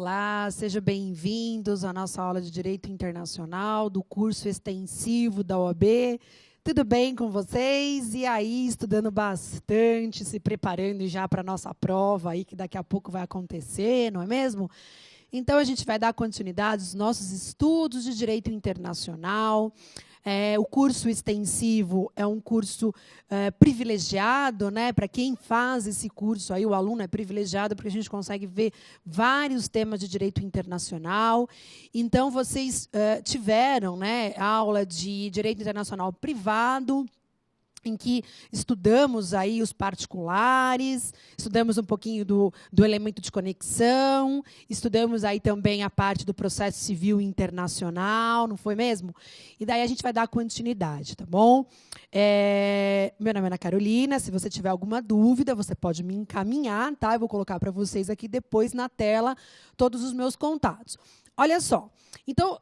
Olá, sejam bem-vindos à nossa aula de Direito Internacional do curso extensivo da OAB. Tudo bem com vocês? E aí, estudando bastante, se preparando já para a nossa prova aí, que daqui a pouco vai acontecer, não é mesmo? Então, a gente vai dar continuidade aos nossos estudos de Direito Internacional. O curso extensivo é um curso privilegiado, né? Para quem faz esse curso, aí, o aluno é privilegiado, porque a gente consegue ver vários temas de direito internacional. Então, vocês tiveram, né, aula de direito internacional privado, em que estudamos aí os particulares, estudamos um pouquinho do elemento de conexão, estudamos aí também a parte do processo civil internacional, não foi mesmo? E daí a gente vai dar continuidade, tá bom? Meu nome é Ana Carolina, se você tiver alguma dúvida, você pode me encaminhar, tá? Eu vou colocar para vocês aqui depois na tela todos os meus contatos. Olha só, então,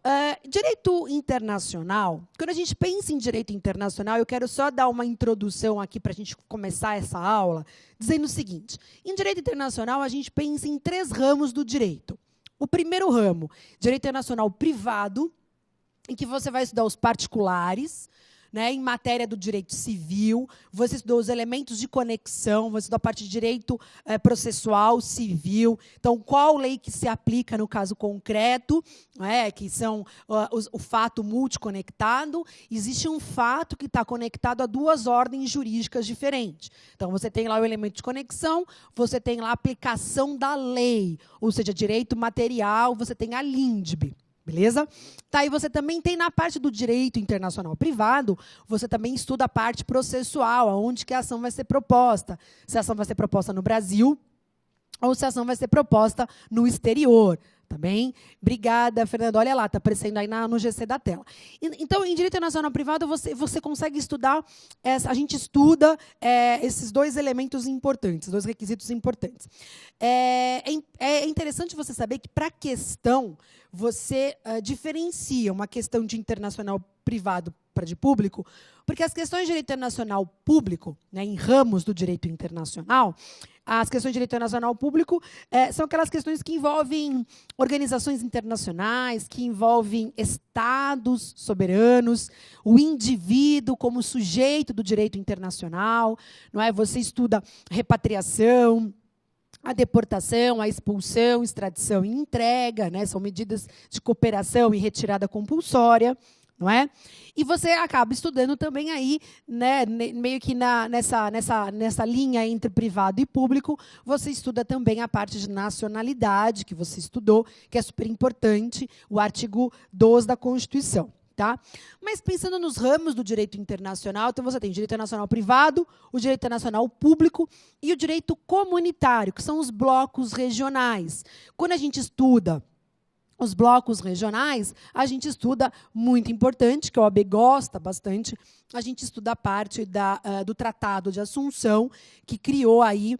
direito internacional, quando a gente pensa em direito internacional, eu quero só dar uma introdução aqui para a gente começar essa aula, dizendo o seguinte: em direito internacional, a gente pensa em 3 ramos do direito. O primeiro ramo, direito internacional privado, em que você vai estudar os particulares, né, em matéria do direito civil, você estudou os elementos de conexão, você estudou a parte de direito processual, civil. Então, qual lei que se aplica no caso concreto, que são o fato multiconectado. Existe um fato que está conectado a 2 ordens jurídicas diferentes. Então, você tem lá o elemento de conexão, você tem lá a aplicação da lei, ou seja, direito material, você tem a LINDB. Beleza? Tá, e você também tem na parte do direito internacional privado, você também estuda a parte processual, aonde que a ação vai ser proposta. Se a ação vai ser proposta no Brasil ou se a ação vai ser proposta no exterior. Tá bem? Obrigada, Fernando. Olha lá, está aparecendo aí no GC da tela. Então, em direito internacional privado, você consegue estudar, a gente estuda esses 2 elementos importantes, 2 requisitos importantes. É interessante você saber que, para a questão, você diferencia uma questão de internacional privado para de público, porque as questões de direito internacional público, né, em ramos do direito internacional, as questões de direito internacional público são aquelas questões que envolvem organizações internacionais, que envolvem estados soberanos, o indivíduo como sujeito do direito internacional, não é? Você estuda repatriação, a deportação, a expulsão, extradição e entrega, né? São medidas de cooperação e retirada compulsória, não é? E você acaba estudando também aí, né, meio que nessa linha entre privado e público, você estuda também a parte de nacionalidade, que você estudou, que é super importante, o artigo 12 da Constituição. Tá? Mas pensando nos ramos do direito internacional, então você tem o direito internacional privado, o direito internacional público e o direito comunitário, que são os blocos regionais. Quando a gente estuda os blocos regionais, a gente estuda, muito importante, que a OAB gosta bastante, a gente estuda a parte do Tratado de Assunção, que criou aí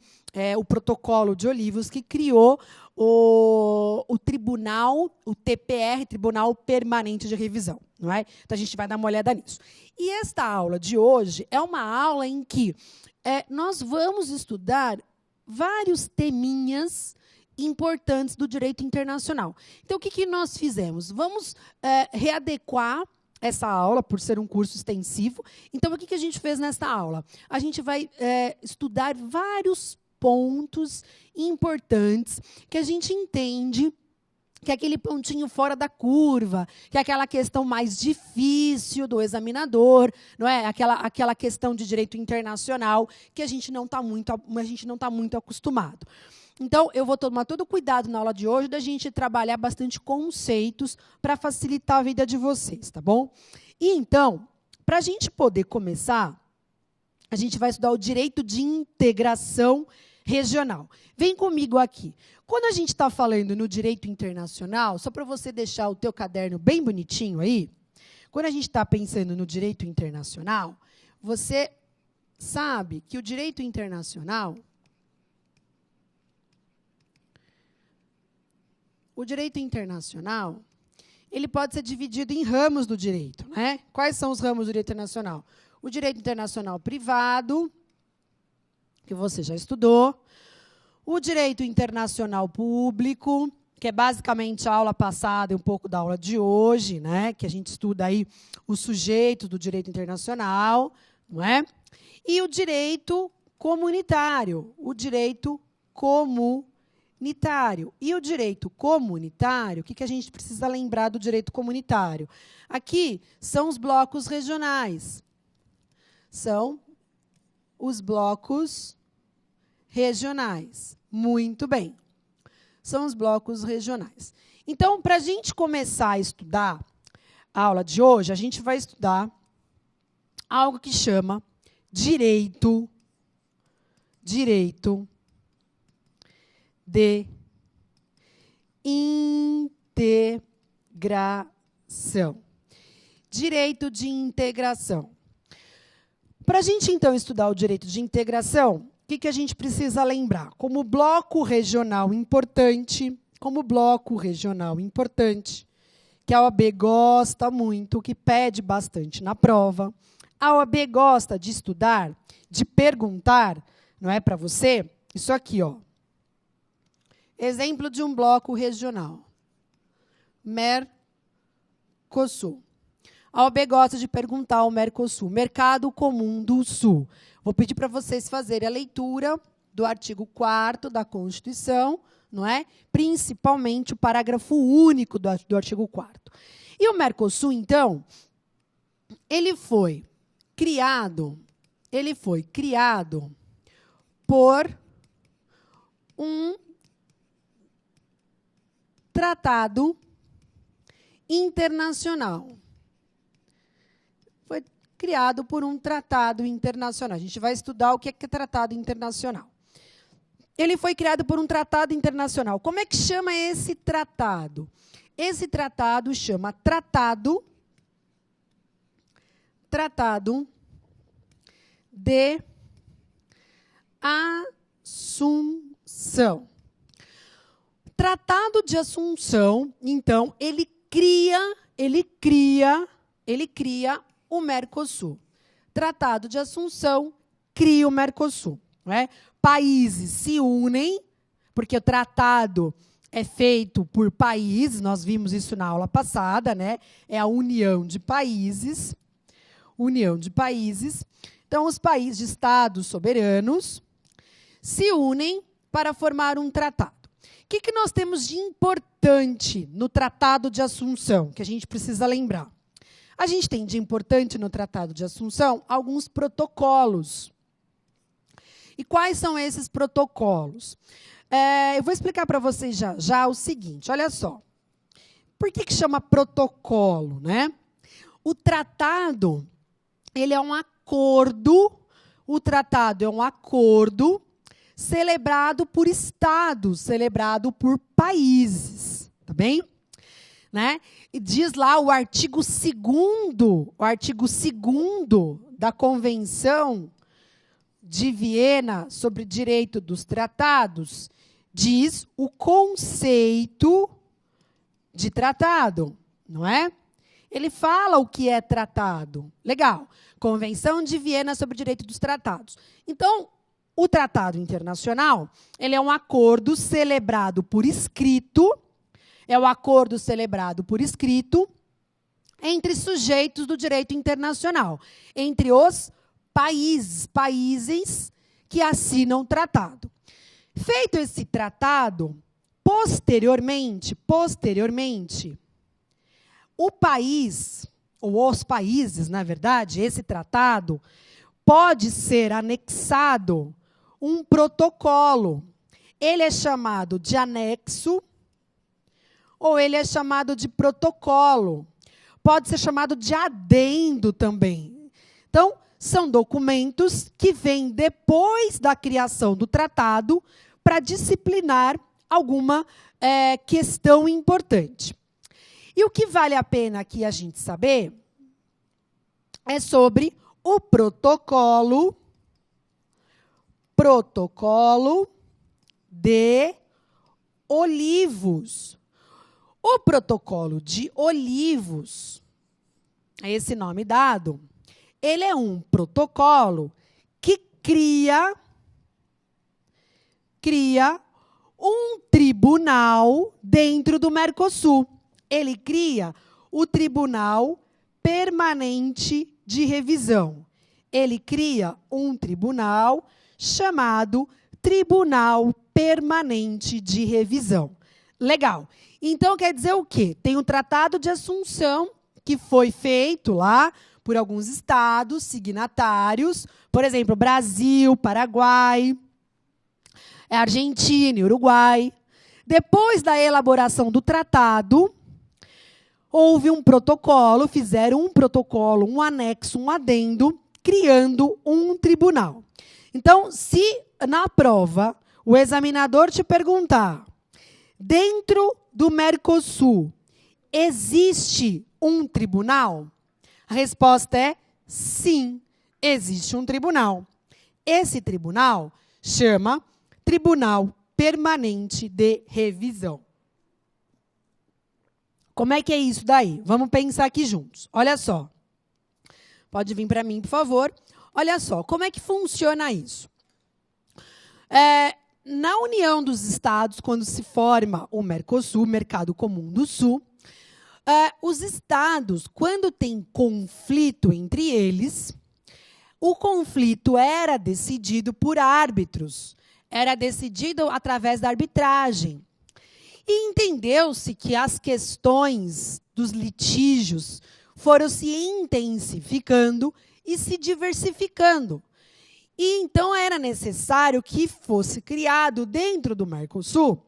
o Protocolo de Olivos, que criou o tribunal, o TPR, Tribunal Permanente de Revisão. Não é? Então, a gente vai dar uma olhada nisso. E esta aula de hoje é uma aula em que nós vamos estudar vários teminhas importantes do direito internacional. Então, o que nós fizemos? Vamos readequar essa aula, por ser um curso extensivo. Então, o que a gente fez nesta aula? A gente vai estudar vários pontos importantes que a gente entende que é aquele pontinho fora da curva, que é aquela questão mais difícil do examinador, não é? Aquela questão de direito internacional que a gente não está muito acostumado. Então, eu vou tomar todo o cuidado na aula de hoje da gente trabalhar bastante conceitos para facilitar a vida de vocês, tá bom? E, então, para a gente poder começar, a gente vai estudar o direito de integração regional. Vem comigo aqui. Quando a gente está falando no direito internacional, só para você deixar o teu caderno bem bonitinho aí, quando a gente está pensando no direito internacional, você sabe que o direito internacional, ele pode ser dividido em ramos do direito, né? Quais são os ramos do direito internacional? O direito internacional privado, que você já estudou, o direito internacional público, que é basicamente a aula passada e um pouco da aula de hoje, né? Que a gente estuda aí os sujeitos do direito internacional, não é? E o direito comunitário, o direito comunitário. E o direito comunitário, o que a gente precisa lembrar do direito comunitário? Aqui são os blocos regionais. São os blocos regionais. Muito bem. São os blocos regionais. Então, para a gente começar a estudar a aula de hoje, a gente vai estudar algo que chama direito de integração. Direito de integração. Para a gente, então, estudar o direito de integração, o que a gente precisa lembrar? Como bloco regional importante, que a OAB gosta muito, que pede bastante na prova, a OAB gosta de estudar, de perguntar, não é para você? Isso aqui, ó. Exemplo de um bloco regional. Mercosul. A OAB gosta de perguntar ao Mercosul, Mercado Comum do Sul. Vou pedir para vocês fazerem a leitura do artigo 4º da Constituição, não é? Principalmente o parágrafo único do artigo 4º. E o Mercosul, então, ele foi criado por um tratado internacional. Foi criado por um tratado internacional. A gente vai estudar o que é tratado internacional. Ele foi criado por um tratado internacional. Como é que chama esse tratado? Esse tratado chama Tratado de Assunção. Tratado de Assunção, então, ele cria o Mercosul. Tratado de Assunção cria o Mercosul. Não é? Países se unem, porque o tratado é feito por países, nós vimos isso na aula passada, né? É a união de países. Então, os países de estados soberanos se unem para formar um tratado. O que nós temos de importante no Tratado de Assunção, que a gente precisa lembrar? A gente tem de importante no Tratado de Assunção alguns protocolos. E quais são esses protocolos? Eu vou explicar para vocês já o seguinte, olha só. Por que chama protocolo, né? O tratado, ele é um acordo, celebrado por estados, celebrado por países, tá bem? Né? E diz lá o artigo 2º da Convenção de Viena sobre Direito dos Tratados, diz o conceito de tratado, não é? Ele fala o que é tratado. Legal. Convenção de Viena sobre Direito dos Tratados. Então, o tratado internacional, ele é um acordo celebrado por escrito, entre sujeitos do direito internacional, entre os países que assinam o tratado. Feito esse tratado, posteriormente, o país, ou os países, na verdade, esse tratado, pode ser anexado um protocolo. Ele é chamado de anexo ou ele é chamado de protocolo. Pode ser chamado de adendo também. Então, são documentos que vêm depois da criação do tratado para disciplinar alguma questão importante. E o que vale a pena aqui a gente saber é sobre o protocolo de Olivos. O protocolo de Olivos, é esse nome dado, ele é um protocolo que cria um tribunal dentro do Mercosul. Ele cria o Tribunal Permanente de Revisão. Ele cria um tribunal chamado Tribunal Permanente de Revisão. Legal. Então, quer dizer o quê? Tem o Tratado de Assunção, que foi feito lá por alguns estados signatários, por exemplo, Brasil, Paraguai, Argentina e Uruguai. Depois da elaboração do tratado, houve um protocolo, fizeram um protocolo, um anexo, um adendo, criando um tribunal. Então, se na prova o examinador te perguntar, dentro do Mercosul, existe um tribunal? A resposta é sim, existe um tribunal. Esse tribunal chama Tribunal Permanente de Revisão. Como é que é isso daí? Vamos pensar aqui juntos. Olha só. Pode vir para mim, por favor. Olha só, como é que funciona isso? Na União dos Estados, quando se forma o Mercosul, Mercado Comum do Sul, os estados, quando tem conflito entre eles, o conflito era decidido por árbitros, era decidido através da arbitragem. E entendeu-se que as questões dos litígios foram se intensificando e se diversificando. E então era necessário que fosse criado dentro do Mercosul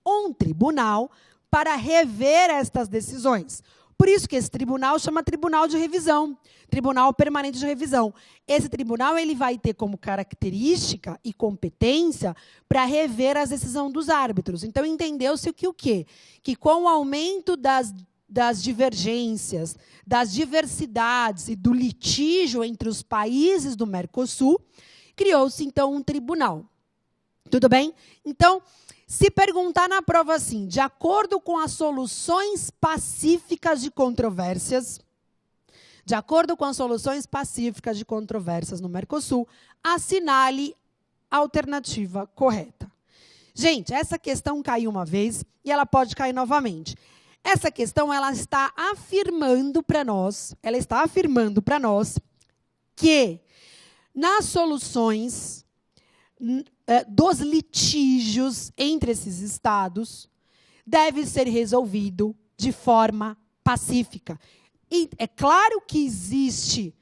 um tribunal para rever estas decisões. Por isso que esse tribunal chama Tribunal de Revisão, Tribunal Permanente de Revisão. Esse tribunal ele vai ter como característica e competência para rever as decisões dos árbitros. Então, entendeu-se o quê? Que com o aumento das divergências, das diversidades e do litígio entre os países do Mercosul, criou-se, então, um tribunal. Tudo bem? Então, se perguntar na prova assim, de acordo com as soluções pacíficas de controvérsias, no Mercosul, assinale a alternativa correta. Gente, essa questão caiu uma vez e ela pode cair novamente. Essa questão ela está afirmando para nós que nas soluções dos litígios entre esses estados deve ser resolvido de forma pacífica. E é claro que existe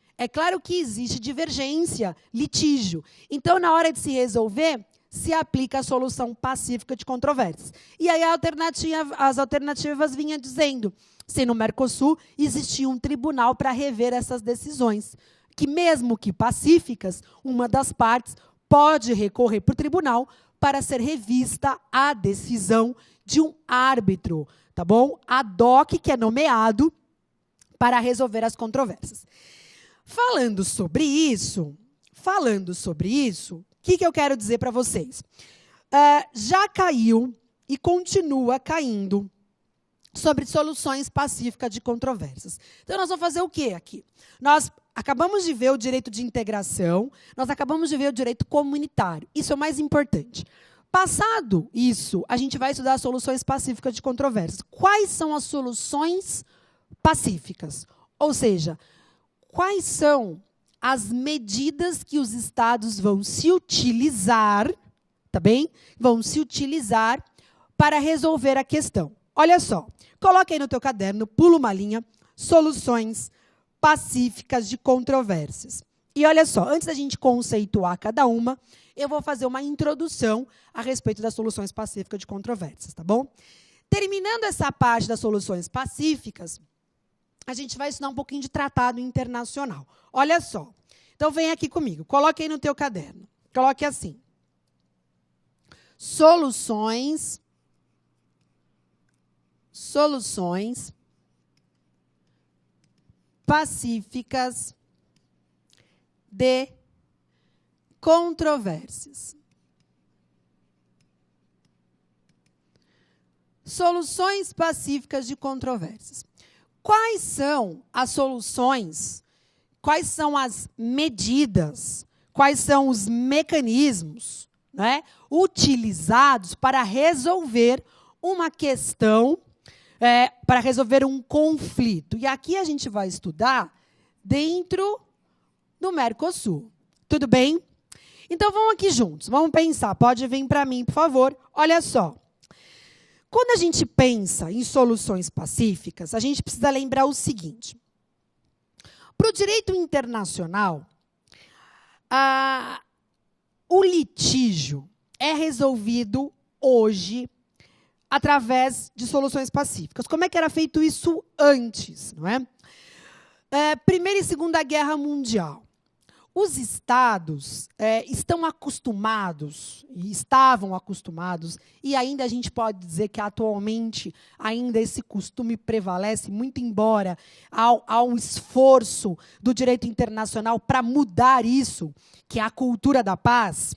divergência, litígio. Então, na hora de se resolver, se aplica a solução pacífica de controvérsias. E aí as alternativas vinham dizendo se no Mercosul existia um tribunal para rever essas decisões, que mesmo que pacíficas, uma das partes pode recorrer para o tribunal para ser revista a decisão de um árbitro, tá bom? Ad hoc, que é nomeado para resolver as controvérsias. Falando sobre isso, o que eu quero dizer para vocês? Já caiu e continua caindo sobre soluções pacíficas de controvérsias. Então, nós vamos fazer o quê aqui? Nós acabamos de ver o direito de integração, nós acabamos de ver o direito comunitário. Isso é o mais importante. Passado isso, a gente vai estudar soluções pacíficas de controvérsias. Quais são as soluções pacíficas? Ou seja, quais são as medidas que os estados vão se utilizar, tá bem? Vão se utilizar para resolver a questão. Olha só, coloca aí no teu caderno, pula uma linha, soluções pacíficas de controvérsias. E olha só, antes da gente conceituar cada uma, eu vou fazer uma introdução a respeito das soluções pacíficas de controvérsias, tá bom? Terminando essa parte das soluções pacíficas, a gente vai estudar um pouquinho de tratado internacional. Olha só. Então, vem aqui comigo. Coloque aí no teu caderno. Coloque assim. Soluções pacíficas de controvérsias. Soluções pacíficas de controvérsias. Quais são as soluções, quais são as medidas, quais são os mecanismos, né, utilizados para resolver uma questão, para resolver um conflito. E aqui a gente vai estudar dentro do Mercosul. Tudo bem? Então, vamos aqui juntos. Vamos pensar. Pode vir para mim, por favor. Olha só. Quando a gente pensa em soluções pacíficas, a gente precisa lembrar o seguinte. Para o direito internacional, o litígio é resolvido hoje através de soluções pacíficas. Como é que era feito isso antes, não é? Primeira e Segunda Guerra Mundial. Os estados estão acostumados, e estavam acostumados, e ainda a gente pode dizer que atualmente ainda esse costume prevalece, muito embora há um esforço do direito internacional para mudar isso, que é a cultura da paz.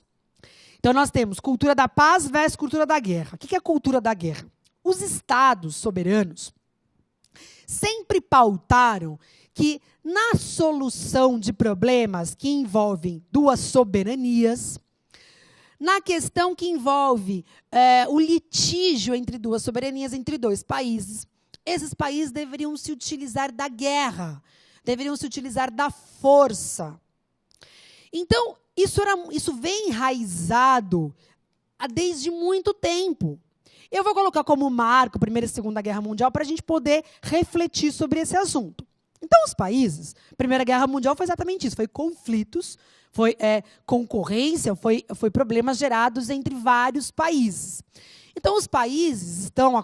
Então, nós temos cultura da paz versus cultura da guerra. O que é a cultura da guerra? Os estados soberanos sempre pautaram que, na solução de problemas que envolvem duas soberanias, na questão que envolve o litígio entre duas soberanias, entre dois países, esses países deveriam se utilizar da guerra, deveriam se utilizar da força. Então, isso vem enraizado desde muito tempo. Eu vou colocar como marco a Primeira e Segunda Guerra Mundial para a gente poder refletir sobre esse assunto. Então, os países, Primeira Guerra Mundial foi exatamente isso, foi conflitos, foi concorrência, foi problemas gerados entre vários países. Então, os países estavam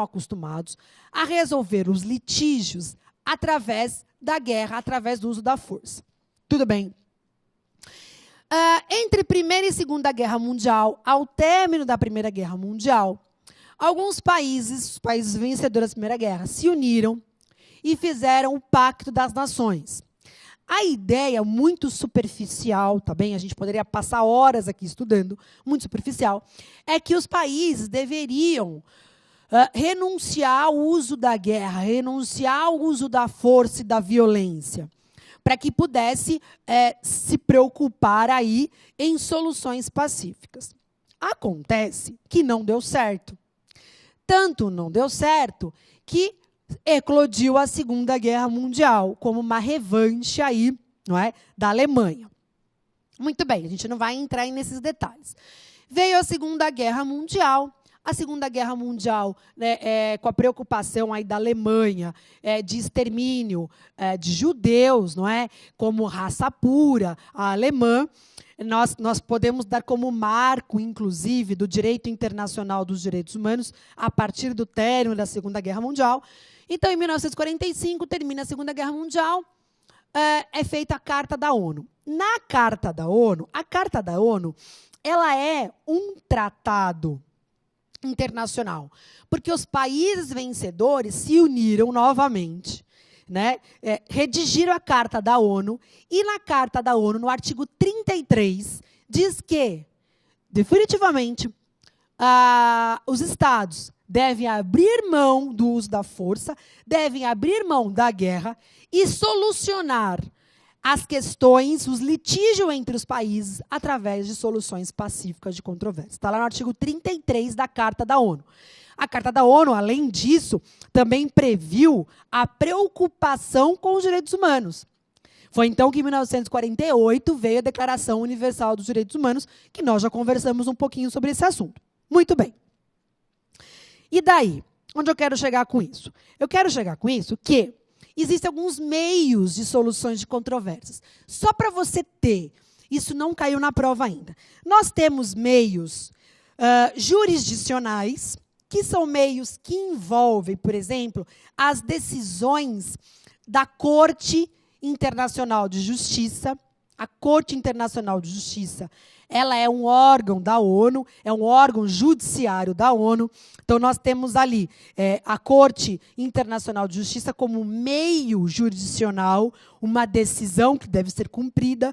acostumados a resolver os litígios através da guerra, através do uso da força. Tudo bem? Entre Primeira e Segunda Guerra Mundial, ao término da Primeira Guerra Mundial, alguns países, os países vencedores da Primeira Guerra, se uniram e fizeram o Pacto das Nações. A ideia muito superficial, tá bem? A gente poderia passar horas aqui estudando, muito superficial, é que os países deveriam renunciar ao uso da guerra, renunciar ao uso da força e da violência, para que pudesse se preocupar aí em soluções pacíficas. Acontece que não deu certo. Tanto não deu certo que eclodiu a Segunda Guerra Mundial como uma revanche aí, não é, da Alemanha. Muito bem, a gente não vai entrar nesses detalhes. Veio a Segunda Guerra Mundial. A Segunda Guerra Mundial, né, com a preocupação aí da Alemanha, de extermínio de judeus, não é, como raça pura, a alemã. Nós podemos dar como marco, inclusive, do direito internacional dos direitos humanos, a partir do término da Segunda Guerra Mundial. Então, em 1945, termina a Segunda Guerra Mundial, é feita a Carta da ONU. Na Carta da ONU, ela é um tratado internacional, porque os países vencedores se uniram novamente, né, redigiram a Carta da ONU, e na Carta da ONU, no artigo 33, diz que, definitivamente, os Estados devem abrir mão do uso da força, devem abrir mão da guerra e solucionar as questões, os litígios entre os países, através de soluções pacíficas de controvérsias. Está lá no artigo 33 da Carta da ONU. A Carta da ONU, além disso, também previu a preocupação com os direitos humanos. Foi então que, em 1948, veio a Declaração Universal dos Direitos Humanos, que nós já conversamos um pouquinho sobre esse assunto. Muito bem. E daí? Onde eu quero chegar com isso? Eu quero chegar com isso que existem alguns meios de soluções de controvérsias. Só para você ter, isso não caiu na prova ainda. Nós temos meios jurisdicionais, que são meios que envolvem, por exemplo, as decisões da Corte Internacional de Justiça. A Corte Internacional de Justiça, ela é um órgão da ONU, é um órgão judiciário da ONU. Então, nós temos ali a Corte Internacional de Justiça como meio jurisdicional, uma decisão que deve ser cumprida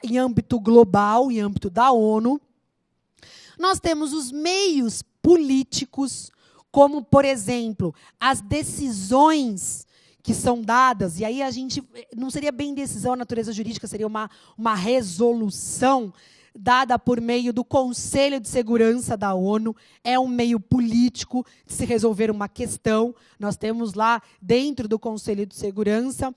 em âmbito global, em âmbito da ONU. Nós temos os meios políticos, como, por exemplo, as decisões que são dadas, e aí a gente não seria bem decisão, a natureza jurídica seria uma resolução dada por meio do Conselho de Segurança da ONU, é um meio político de se resolver uma questão. Nós temos lá, dentro do Conselho de Segurança,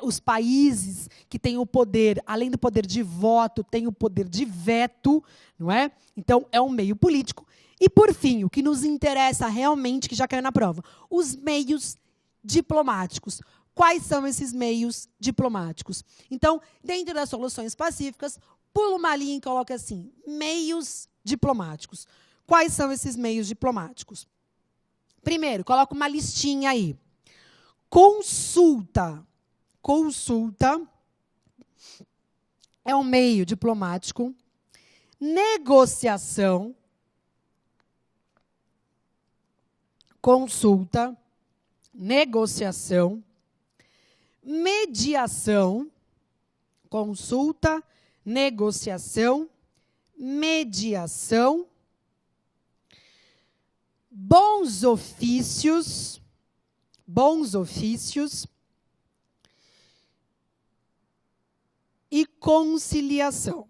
os países que têm o poder, além do poder de voto, têm o poder de veto, não é? Então, é um meio político. E, por fim, o que nos interessa realmente, que já caiu na prova, os meios diplomáticos. Quais são esses meios diplomáticos? Então, dentro das soluções pacíficas, pula uma linha e coloca assim, meios diplomáticos. Quais são esses meios diplomáticos? Primeiro, coloca uma listinha aí. Consulta. Consulta é um meio diplomático. Negociação. Consulta. Negociação. Mediação. Consulta. Negociação. Mediação. Bons ofícios. Bons ofícios. E conciliação.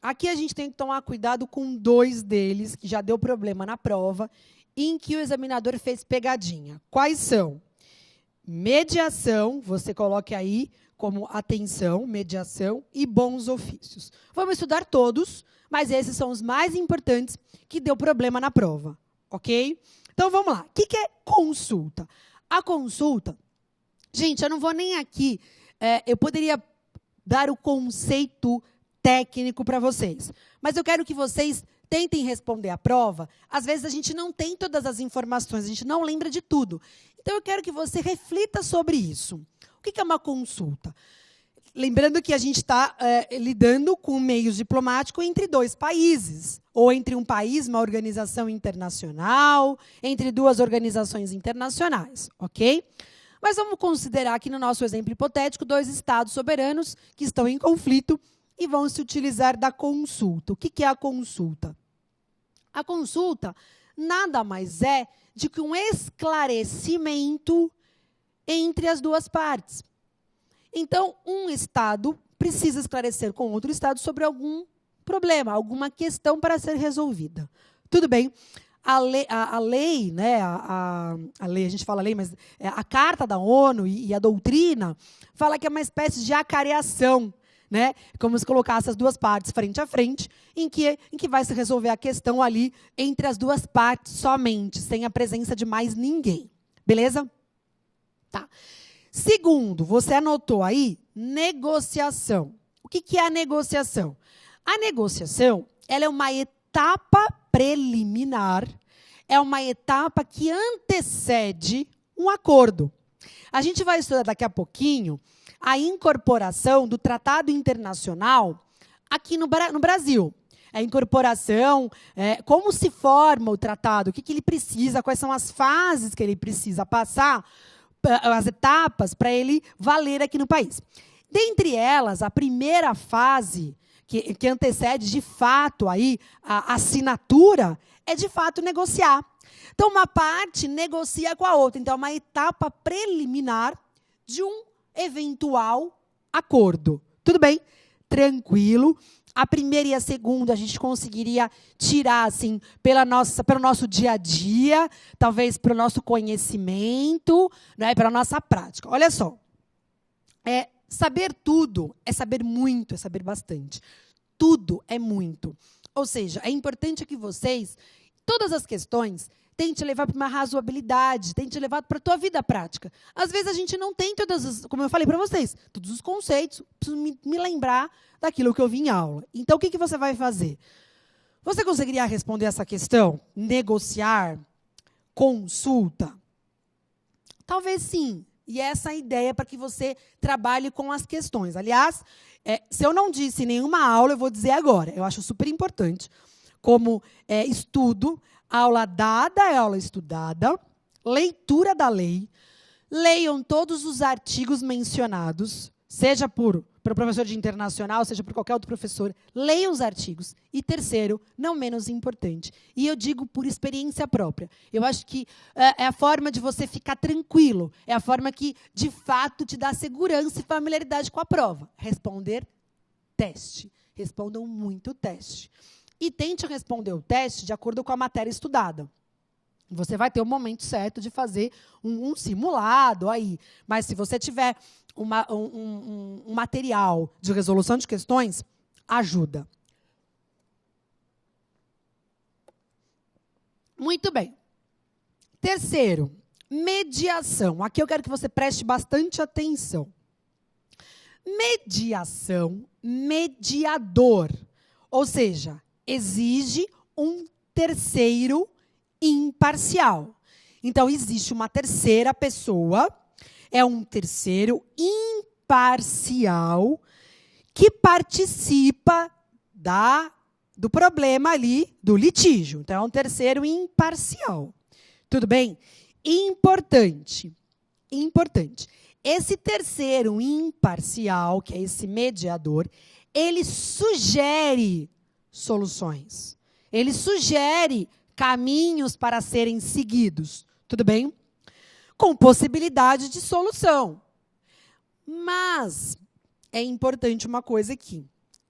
Aqui a gente tem que tomar cuidado com 2 deles, que já deu problema na prova, em que o examinador fez pegadinha. Quais são? Mediação, você coloque aí como atenção, mediação e bons ofícios. Vamos estudar todos, mas esses são os mais importantes que deu problema na prova, ok? Então, vamos lá. O que é consulta? A consulta, gente, eu não vou nem aqui, eu poderia dar o conceito técnico para vocês, mas eu quero que vocês tentem responder a prova. Às vezes, a gente não tem todas as informações, a gente não lembra de tudo. Então, eu quero que você reflita sobre isso. O que é uma consulta? Lembrando que a gente está lidando com meios diplomáticos entre 2 países, ou entre um país, uma organização internacional, entre 2 organizações internacionais, ok? Mas vamos considerar aqui, no nosso exemplo hipotético, 2 estados soberanos que estão em conflito e vão se utilizar da consulta. O que é a consulta? A consulta nada mais é de que um esclarecimento entre as 2 partes. Então, um Estado precisa esclarecer com outro Estado sobre algum problema, alguma questão para ser resolvida. Tudo bem? A lei, né, a lei, a gente fala lei, mas a Carta da ONU e a doutrina fala que é uma espécie de acareação, né? Como se colocasse as 2 partes frente a frente, em que vai se resolver a questão ali entre as 2 partes somente, sem a presença de mais ninguém. Beleza? Tá. Segundo, você anotou aí, negociação. O que é a negociação? A negociação, ela é uma etapa preliminar, é uma etapa que antecede um acordo. A gente vai estudar daqui a pouquinho a incorporação do Tratado Internacional aqui no Brasil. A incorporação, como se forma o tratado, o que ele precisa, quais são as fases que ele precisa passar, as etapas para ele valer aqui no país. Dentre elas, a primeira fase, que antecede, de fato, aí, a assinatura, é, de fato, negociar. Então, uma parte negocia com a outra. Então, é uma etapa preliminar de um eventual acordo. Tudo bem? Tranquilo. A primeira e a segunda a gente conseguiria tirar assim, pelo nosso dia a dia, talvez pelo nosso conhecimento, né, pela nossa prática. Olha só, saber tudo é saber muito, é saber bastante. Tudo é muito. Ou seja, é importante que vocês, todas as questões, tente levar para uma razoabilidade, tente levar para a tua vida prática. Às vezes a gente não tem como eu falei para vocês, todos os conceitos, preciso me lembrar daquilo que eu vi em aula. Então, o que você vai fazer? Você conseguiria responder essa questão? Negociar? Consulta? Talvez sim. E essa é a ideia para que você trabalhe com as questões. Aliás, se eu não disse em nenhuma aula, eu vou dizer agora. Eu acho super importante, como estudo, aula dada é aula estudada, leitura da lei, leiam todos os artigos mencionados, seja por professor de internacional, seja por qualquer outro professor, leiam os artigos. E terceiro, não menos importante, e eu digo por experiência própria, eu acho que é a forma de você ficar tranquilo, é a forma que, de fato, te dá segurança e familiaridade com a prova. Responder teste. Respondam muito o teste. E tente responder o teste de acordo com a matéria estudada. Você vai ter o momento certo de fazer um simulado aí. Mas se você tiver um material de resolução de questões, ajuda. Muito bem. Terceiro, mediação. Aqui eu quero que você preste bastante atenção. Mediação, mediador. Ou seja, exige um terceiro imparcial. Então, existe uma terceira pessoa, é um terceiro imparcial que participa do problema ali, do litígio. Então, é um terceiro imparcial. Tudo bem? Importante. Esse terceiro imparcial, que é esse mediador, ele sugere soluções. Ele sugere caminhos para serem seguidos. Tudo bem? Com possibilidade de solução. Mas é importante uma coisa aqui.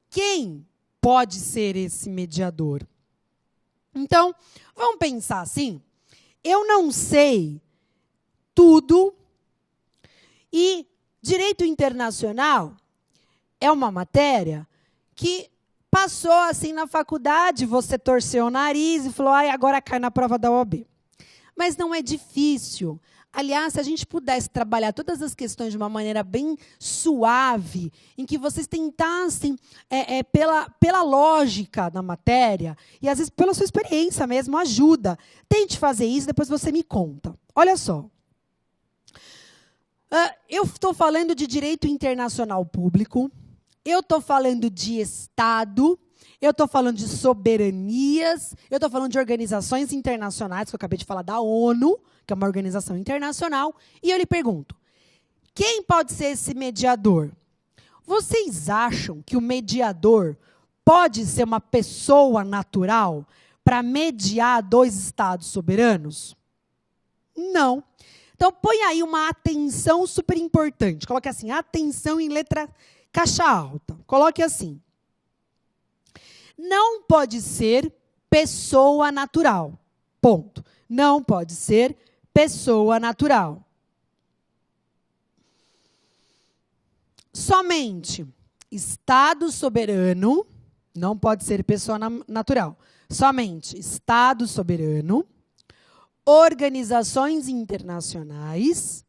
Quem pode ser esse mediador? Então, vamos pensar assim. Eu não sei tudo e direito internacional é uma matéria que passou assim na faculdade, você torceu o nariz e falou, agora cai na prova da OAB. Mas não é difícil. Aliás, se a gente pudesse trabalhar todas as questões de uma maneira bem suave, em que vocês tentassem, pela lógica da matéria, e às vezes pela sua experiência mesmo, ajuda. Tente fazer isso, depois você me conta. Olha só. Eu estou falando de direito internacional público, eu estou falando de Estado, eu estou falando de soberanias, eu estou falando de organizações internacionais, que eu acabei de falar da ONU, que é uma organização internacional, e eu lhe pergunto, quem pode ser esse mediador? Vocês acham que o mediador pode ser uma pessoa natural para mediar dois Estados soberanos? Não. Então, põe aí uma atenção super importante. Coloque assim, atenção em letra caixa alta. Coloque assim. Não pode ser pessoa natural. Ponto. Não pode ser pessoa natural. Somente Estado soberano, não pode ser pessoa natural. Somente Estado soberano, organizações internacionais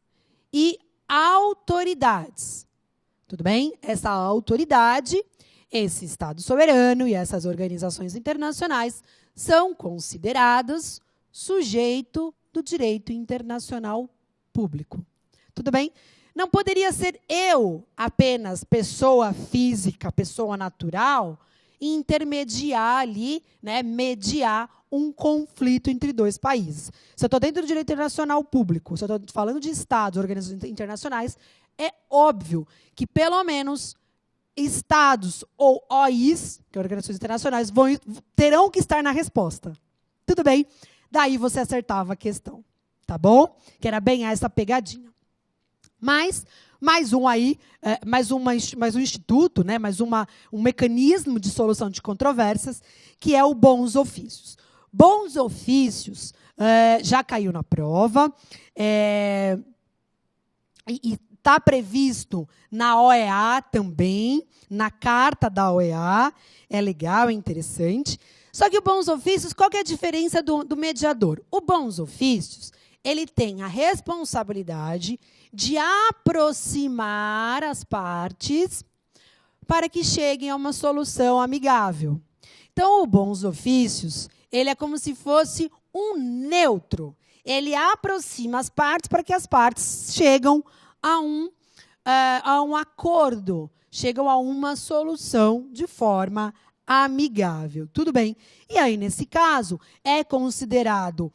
e autoridades. Tudo bem? Essa autoridade, esse Estado soberano e essas organizações internacionais são consideradas sujeito do direito internacional público. Tudo bem? Não poderia ser eu, apenas pessoa física, pessoa natural, intermediar ali, mediar um conflito entre dois países. Se eu estou dentro do direito internacional público, se eu estou falando de Estados, organizações internacionais, é óbvio que, pelo menos, Estados ou OIs, que são organizações internacionais, terão que estar na resposta. Tudo bem? Daí você acertava a questão. Tá bom? Que era bem essa pegadinha. Mas, mais um instituto, um mecanismo de solução de controvérsias, que é o bons ofícios. Bons ofícios já caiu na prova, e está previsto na OEA também, na carta da OEA, é legal, é interessante. Só que o bons ofícios, qual que é a diferença do mediador? O bons ofícios, ele tem a responsabilidade de aproximar as partes para que cheguem a uma solução amigável. Então, o bons ofícios, ele é como se fosse um neutro. Ele aproxima as partes para que as partes chegam a um acordo, chegam a uma solução de forma amigável. Tudo bem? E aí, nesse caso, é considerado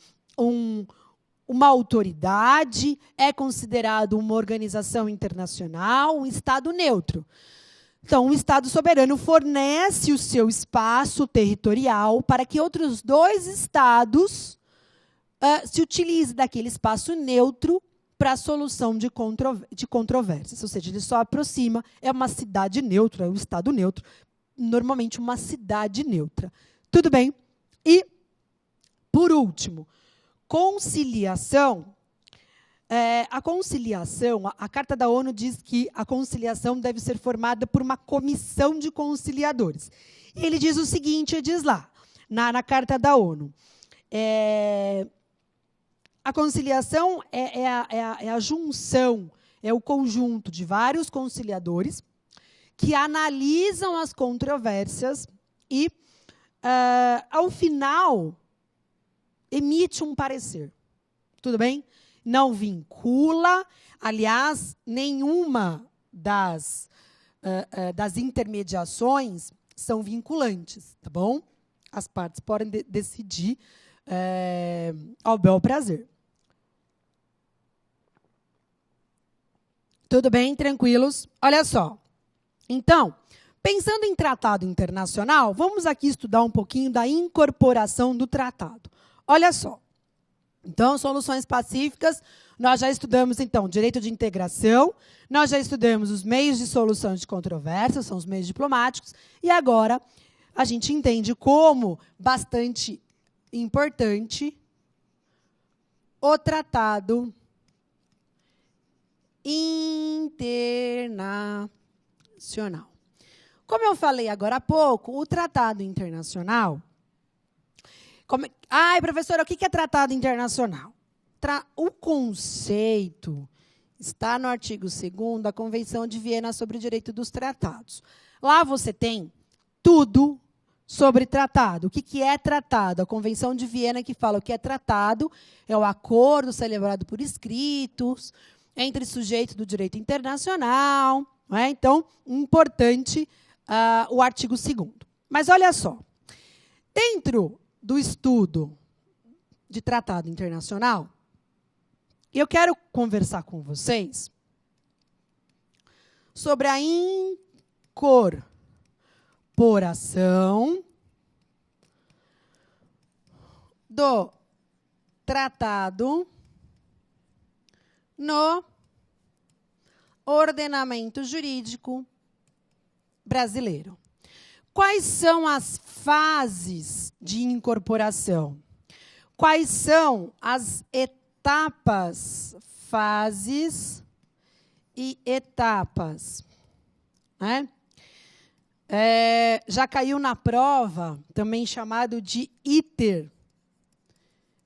uma autoridade, é considerado uma organização internacional, um Estado neutro. Então, um Estado soberano fornece o seu espaço territorial para que outros dois Estados se utilizem daquele espaço neutro para a solução de controvérsias. Ou seja, ele só aproxima, é uma cidade neutra, é um Estado neutro, normalmente uma cidade neutra. Tudo bem? E, por último, conciliação. A conciliação, a Carta da ONU diz que a conciliação deve ser formada por uma comissão de conciliadores. E ele diz o seguinte, diz lá, na Carta da ONU, a conciliação é a junção, é o conjunto de vários conciliadores que analisam as controvérsias e, ao final, emite um parecer. Tudo bem? Não vincula, aliás, nenhuma das intermediações são vinculantes, tá bom? As partes podem decidir ao bel prazer. Tudo bem? Tranquilos? Olha só. Então, pensando em tratado internacional, vamos aqui estudar um pouquinho da incorporação do tratado. Olha só. Então, soluções pacíficas, nós já estudamos, então, direito de integração, nós já estudamos os meios de solução de controvérsias, são os meios diplomáticos, e agora a gente entende como bastante importante o tratado internacional. Como eu falei agora há pouco, o tratado internacional... Ai, professora, o que é tratado internacional? O conceito está no artigo 2º da Convenção de Viena sobre o Direito dos Tratados. Lá você tem tudo sobre tratado. O que é tratado? A Convenção de Viena que fala o que é tratado é o acordo celebrado por escritos entre sujeitos do direito internacional. Não é? Então, importante o artigo 2º. Mas olha só, dentro do estudo de tratado internacional, eu quero conversar com vocês sobre a incorporação do tratado no ordenamento jurídico brasileiro. Quais são as fases de incorporação? Quais são as etapas, fases e etapas? Né? Já caiu na prova, também chamado de ITER,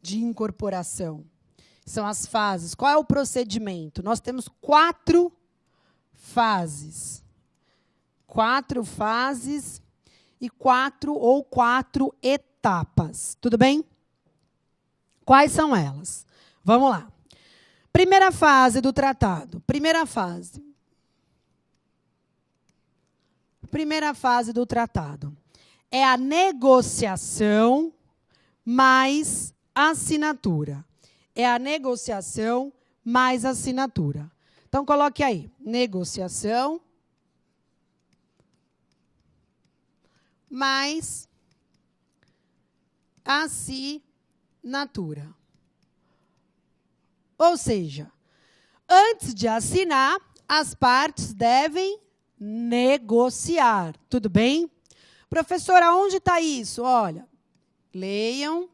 de incorporação. São as fases. Qual é o procedimento? Nós temos 4 fases. 4 fases e 4 etapas. Tudo bem? Quais são elas? Vamos lá. Primeira fase do tratado. Primeira fase do tratado é a negociação mais assinatura. É a negociação mais assinatura. Então, coloque aí. Negociação mais assinatura. Ou seja, antes de assinar, as partes devem negociar. Tudo bem? Professora, onde está isso? Olha, leiam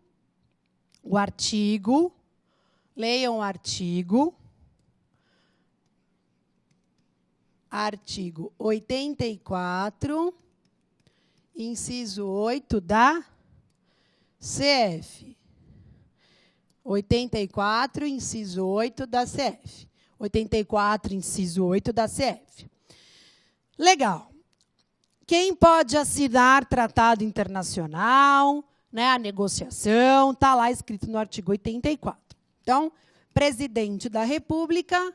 o artigo. Leiam o artigo. Artigo 84, inciso 8 da CF. 84, inciso 8 da CF. 84, inciso 8 da CF. Legal. Quem pode assinar tratado internacional, né, a negociação, está lá escrito no artigo 84. Então, presidente da República,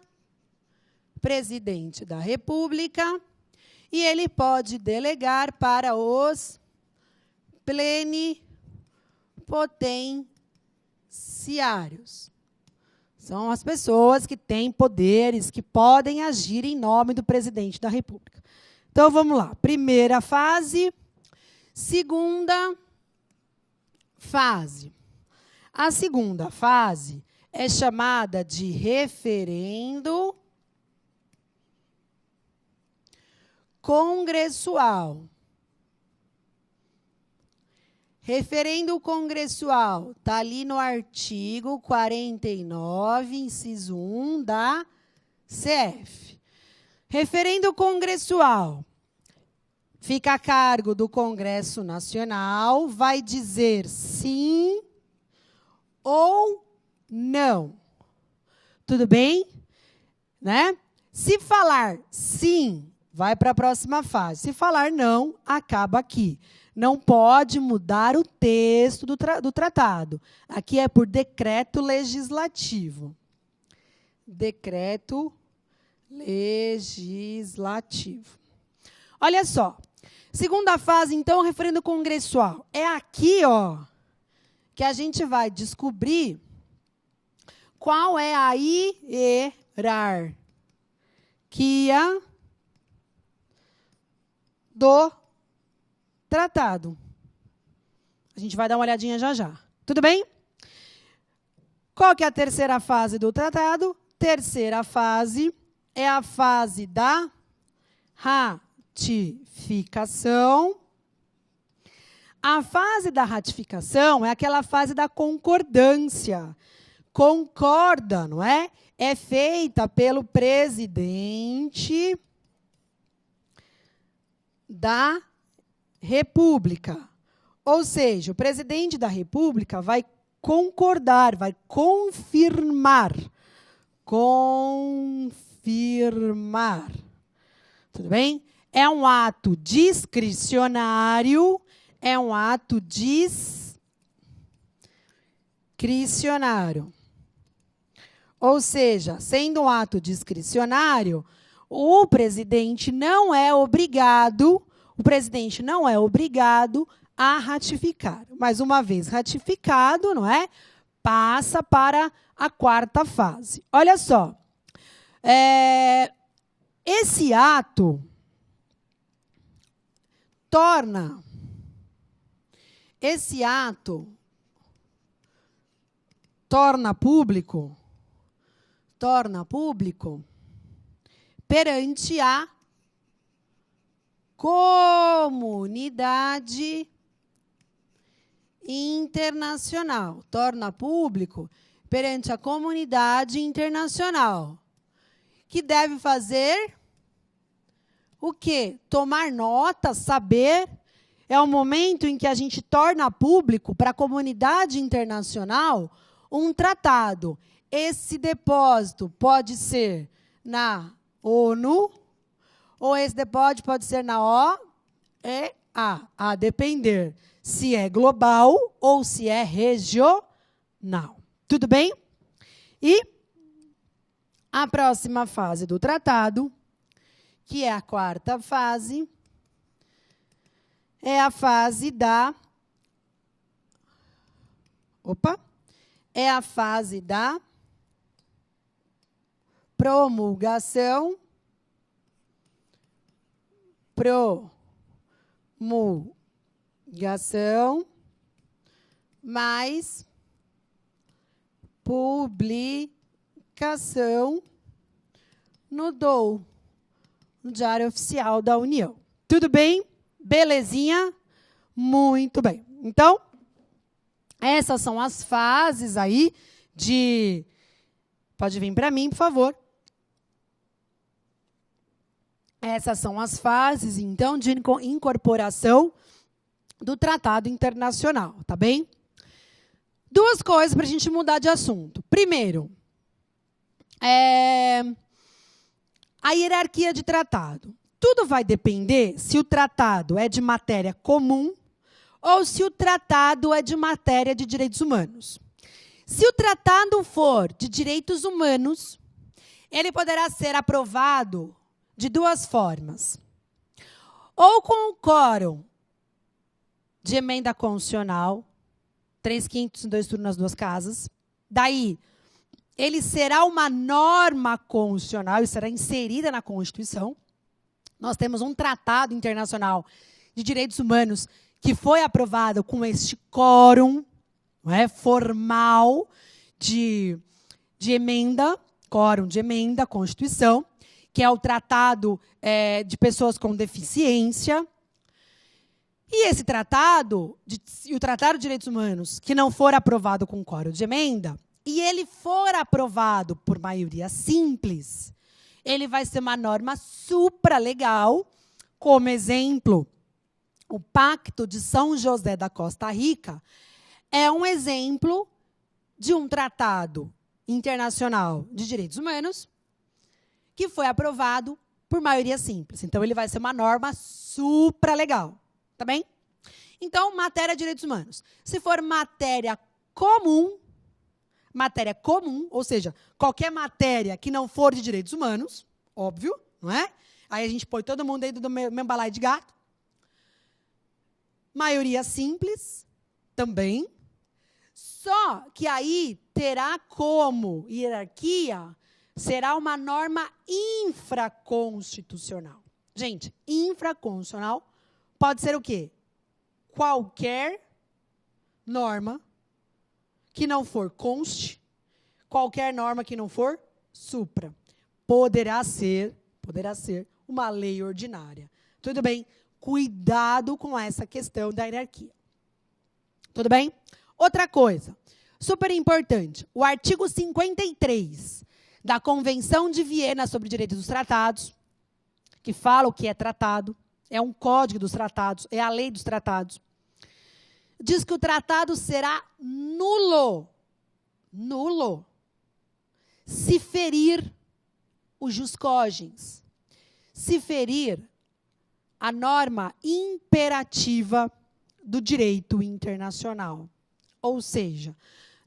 e ele pode delegar para os plenipotenciários. São as pessoas que têm poderes, que podem agir em nome do presidente da República. Então, vamos lá. Primeira fase. Segunda fase. A segunda fase é chamada de referendo congressual. Referendo congressual, está ali no artigo 49, inciso 1 da CF. Referendo congressual fica a cargo do Congresso Nacional, vai dizer sim ou não. Tudo bem? Né? Se falar sim, vai para a próxima fase. Se falar não, acaba aqui. Não pode mudar o texto do tratado. Aqui é por decreto legislativo. Decreto legislativo. Olha só. Segunda fase, então, referendo congressual. É aqui, ó, que a gente vai descobrir qual é a hierarquia do tratado. A gente vai dar uma olhadinha já já. Tudo bem? Qual que é a terceira fase do tratado? Terceira fase é a fase da ratificação. A fase da ratificação é aquela fase da concordância. Concorda, não é? É feita pelo presidente da República. Ou seja, o presidente da República vai concordar, vai confirmar. Confirmar. Tudo bem? É um ato discricionário, é um ato discricionário. Ou seja, sendo um ato discricionário, o presidente não é obrigado a ratificar. Mas uma vez ratificado, não é? Passa para a quarta fase. Olha só. Esse ato torna público perante a comunidade internacional. Torna público perante a comunidade internacional. Que deve fazer o quê? Tomar nota, saber. É o momento em que a gente torna público para a comunidade internacional um tratado. Esse depósito pode ser na ONU, ou esse depósito pode ser na OEA, a depender se é global ou se é regional. Tudo bem? E a próxima fase do tratado, que é a quarta fase, é a fase da... É a fase da promulgação mais publicação no DOU, no Diário Oficial da União. Tudo bem? Belezinha? Muito bem. Então, essas são as fases aí de... Pode vir para mim, por favor. Essas são as fases, então, de incorporação do Tratado Internacional, tá bem? Duas coisas para a gente mudar de assunto. Primeiro, a hierarquia de tratado. Tudo vai depender se o tratado é de matéria comum ou se o tratado é de matéria de direitos humanos. Se o tratado for de direitos humanos, ele poderá ser aprovado de duas formas. Ou com o quórum de emenda constitucional, 3/5 em 2 turnos nas duas casas. Daí, ele será uma norma constitucional e será inserida na Constituição. Nós temos um tratado internacional de direitos humanos que foi aprovado com este quórum, não é, formal de emenda, quórum de emenda à Constituição, que é o Tratado de Pessoas com Deficiência. E esse tratado, o Tratado de Direitos Humanos, que não for aprovado com quórum de emenda, e ele for aprovado por maioria simples, ele vai ser uma norma supralegal. Como exemplo, o Pacto de São José da Costa Rica é um exemplo de um tratado internacional de direitos humanos que foi aprovado por maioria simples. Então, ele vai ser uma norma supralegal. Tá bem? Então, matéria de direitos humanos. Se for matéria comum, ou seja, qualquer matéria que não for de direitos humanos, óbvio, não é? Aí a gente põe todo mundo dentro do mesmo balaio de gato. Maioria simples, também. Só que aí terá como hierarquia, será uma norma infraconstitucional. Gente, infraconstitucional pode ser o quê? Qualquer norma que não for const, qualquer norma que não for supra. Poderá ser uma lei ordinária. Tudo bem? Cuidado com essa questão da hierarquia. Tudo bem? Outra coisa, super importante, o artigo 53 da Convenção de Viena sobre Direitos dos Tratados, que fala o que é tratado, é um código dos tratados, é a lei dos tratados, diz que o tratado será nulo, se ferir o jus cogens, se ferir a norma imperativa do direito internacional. Ou seja,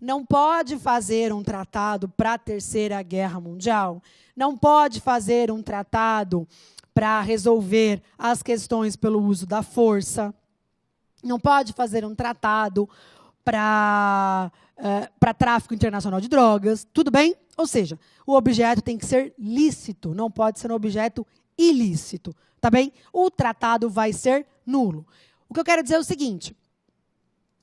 não pode fazer um tratado para a Terceira Guerra Mundial, não pode fazer um tratado para resolver as questões pelo uso da força, não pode fazer um tratado para tráfico internacional de drogas, tudo bem? Ou seja, o objeto tem que ser lícito, não pode ser um objeto ilícito, tá bem? O tratado vai ser nulo. O que eu quero dizer é o seguinte,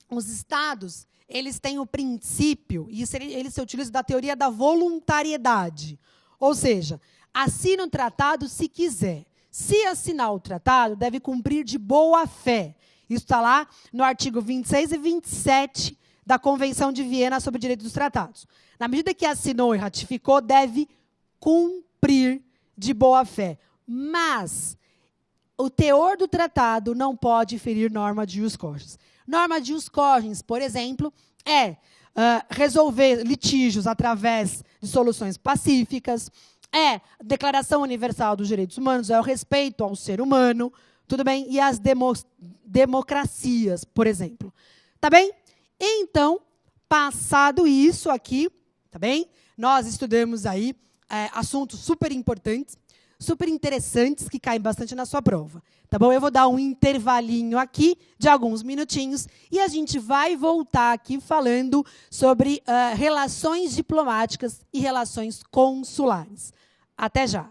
os estados, eles têm o princípio, e eles se utilizam da teoria da voluntariedade, ou seja, assina o tratado se quiser. Se assinar o tratado, deve cumprir de boa fé. Isso está lá no artigo 26 e 27 da Convenção de Viena sobre Direitos dos Tratados. Na medida que assinou e ratificou, deve cumprir de boa fé. Mas o teor do tratado não pode ferir norma de jus cogens. Norma de jus cogens, por exemplo, é resolver litígios através de soluções pacíficas, é Declaração Universal dos Direitos Humanos, é o respeito ao ser humano, tudo bem? E as democracias, por exemplo. Tá bem? Então, passado isso aqui, tá bem? Nós estudamos aí assuntos super importantes, super interessantes, que caem bastante na sua prova. Tá bom? Eu vou dar um intervalinho aqui, de alguns minutinhos, e a gente vai voltar aqui falando sobre relações diplomáticas e relações consulares. Até já!